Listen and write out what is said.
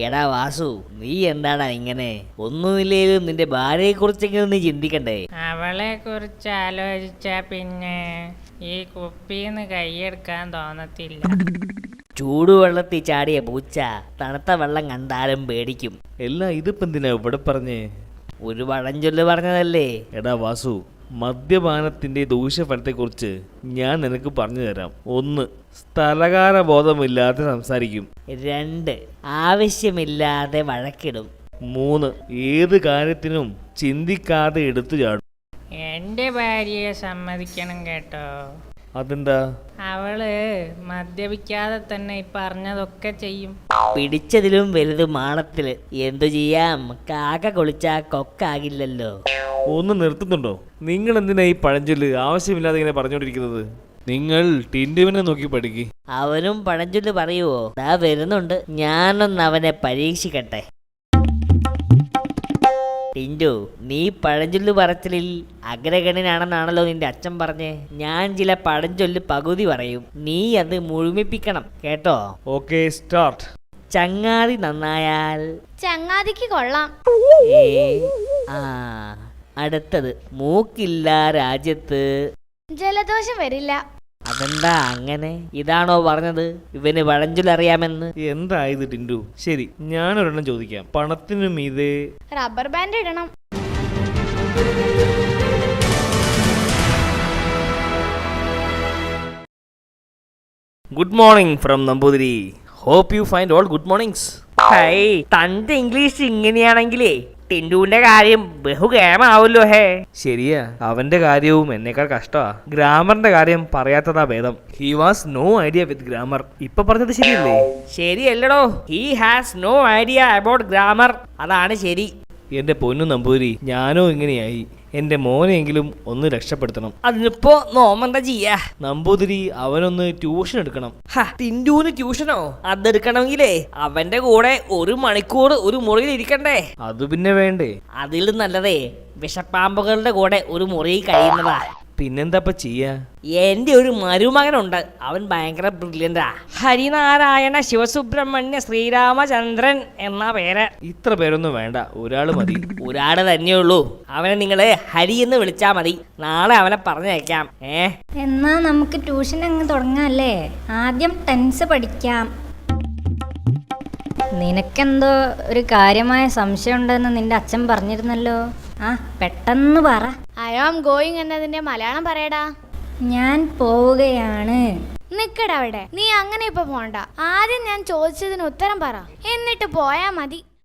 എടാ വാസു, നീ എന്താടാ ഇങ്ങനെ? ഒന്നുമില്ലേലും നിന്റെ ഭാര്യയെ കുറിച്ചെങ്കിലും നീ ചിന്തിക്കണ്ടേ? അവളെ കുറിച്ച് ആലോചിച്ചാ പിന്നെ ഈ കുപ്പിന്ന് കൈയെടുക്കാൻ തോന്നത്തില്ല. ചൂടുവെള്ളത്തിൽ ചാടിയ പൂച്ച തണുത്ത വെള്ളം കണ്ടാലും പേടിക്കും. എല്ലാം ഇതിപ്പോ എന്തിനാ ഇവിടെ പറഞ്ഞേ? ഒരു പഴഞ്ചൊല്ല് പറഞ്ഞതല്ലേ? എടാ വാസു, മദ്യപാനത്തിന്റെ ദൂഷ്യഫലത്തെക്കുറിച്ച് ഞാൻ നിനക്ക് പറഞ്ഞു തരാം. 1, സ്ഥലകാല ബോധമില്ലാതെ സംസാരിക്കും. 2, ആവശ്യമില്ലാതെ വഴക്കിടും. 3, ഏത് കാര്യത്തിനും ചിന്തിക്കാതെ എടുത്തു ചാടും. എൻ്റെ ഭാര്യയെ സമ്മതിക്കണം കേട്ടോ. അതെന്താ? അവള് മദ്യപിക്കാതെ തന്നെ ഈ പറഞ്ഞതൊക്കെ ചെയ്യും. പിടിച്ചതിലും വലുത് മാളത്തില്. എന്തു ചെയ്യാം, കാക്ക കൊളിച്ചാ കൊക്കാകില്ലല്ലോ. ഒന്ന് നിർത്തുന്നുണ്ടോ? നിങ്ങൾ എന്തിനാ ഈ പഴഞ്ചൊല്ല് ആവശ്യമില്ലാതെ ഇങ്ങനെ പറഞ്ഞുകൊണ്ടിരിക്കുന്നത്? നിങ്ങൾ ടിൻഡുവിനെ നോക്കി പഠിക്ക്. അവനും പഴഞ്ചൊല്ല് പറയുവോ? ദാ വരുന്നുണ്ട്, ഞാനൊന്ന് അവനെ പരീക്ഷിക്കട്ടെ. ടിൻഡു, നീ പഴഞ്ചൊല്ല് പറച്ചിലിൽ അഗ്രഗണ്യനാണെന്നാണല്ലോ നിന്റെ അച്ഛൻ പറഞ്ഞേ. ഞാൻ ചില പഴഞ്ചൊല്ല് പകുതി പറയും, നീ അത് മുഴുമിപ്പിക്കണം കേട്ടോ. Okay, start. ചങ്ങാതി നന്നായാൽ ചങ്ങാതിക്ക് കൊള്ളാം. ആ അടുത്തത്, മൂക്കില്ല രാജ്യത്ത് ജലദോഷം വരില്ല. അതെന്താ അങ്ങനെ? ഇതാണോ പറഞ്ഞത് ഇവന് പഴഞ്ചൊല്ല് അറിയാമെന്ന്? എന്താ ഇത് ടിൻഡു? ശരി, ഞാനൊരെണ്ണം ചോദിക്കാം. പണത്തിനു മീതെ റബ്ബർ ബാൻഡ് ഇടണം. Good morning from Namboothiri. Hope you find all good mornings. Hi, തന്റെ ഇംഗ്ലീഷ് ഇങ്ങനെയാണെങ്കിലേ ടിൻഡുവിന്റെ കാര്യം ബഹുകേമാവല്ലോ. ഹേ, ശരിയാ, അവന്റെ കാര്യവും എന്നേക്കാൾ കഷ്ടമാ. ഗ്രാമറിന്റെ കാര്യം പറയാത്തതാ ഭേദം. He was no idea with grammar. ഇപ്പൊ പറഞ്ഞത് ശരിയല്ലേ? ശരിയല്ലടോ. He has no idea about grammar. അതാണ് ശരി. എന്റെ പൊന്നു നമ്പൂതിരി, ഞാനോ ഇങ്ങനെയായി. എന്റെ മോനെയെങ്കിലും ഒന്ന് രക്ഷപ്പെടുത്തണം. അതിനിപ്പോ നോമെന്താ ചെയ്യാ? നമ്പൂതിരി, അവനൊന്ന് ട്യൂഷൻ എടുക്കണം. ടിൻഡുവിന് ട്യൂഷനോ? അതെടുക്കണമെങ്കിലേ അവന്റെ കൂടെ 1 മണിക്കൂർ ഒരു മുറിയിൽ ഇരിക്കണ്ടേ? അത് പിന്നെ വേണ്ടേ? അതിലും നല്ലതേ വിഷപ്പാമ്പുകളുടെ കൂടെ ഒരു മുറിയിൽ കഴിയുന്നതാ. പിന്നെന്താ ചെയ്യാ? എന്റെ ഒരു മരുമകനുണ്ട്, അവൻ ഭയങ്കര ബ്രില്യന്റാ. ഹരിനാരായണ ശിവസുബ്രഹ്മണ്യ ശ്രീരാമചന്ദ്രൻ എന്ന പേര്. ഇത്ര പേരൊന്നും വേണ്ട, ഒരാള് മതി. ഒരാള് തന്നെയുള്ളൂ. അവനെ നിങ്ങള് ഹരി എന്ന് വിളിച്ചാ മതി. നാളെ അവനെ പറഞ്ഞയക്കാം. എന്നാ നമുക്ക് ട്യൂഷൻ അങ്ങ് തുടങ്ങാല്ലേ? ആദ്യം ടെൻസ് പഠിക്കാം. നിനക്കെന്തോ ഒരു കാര്യമായ സംശയം ഉണ്ടെന്ന് നിന്റെ അച്ഛൻ പറഞ്ഞിരുന്നല്ലോ. പെട്ടെന്ന് പറ. ഐ ആം ഗോയിങ് എന്നതിന്റെ മലയാളം പറയടാ. ഞാൻ പോവുകയാണ്. നിക്കടാ അവിടെ. നീ അങ്ങനെ ഇപ്പൊ പോണ്ട. ആദ്യം ഞാൻ ചോദിച്ചതിന് ഉത്തരം പറ, എന്നിട്ട് പോയാ മതി.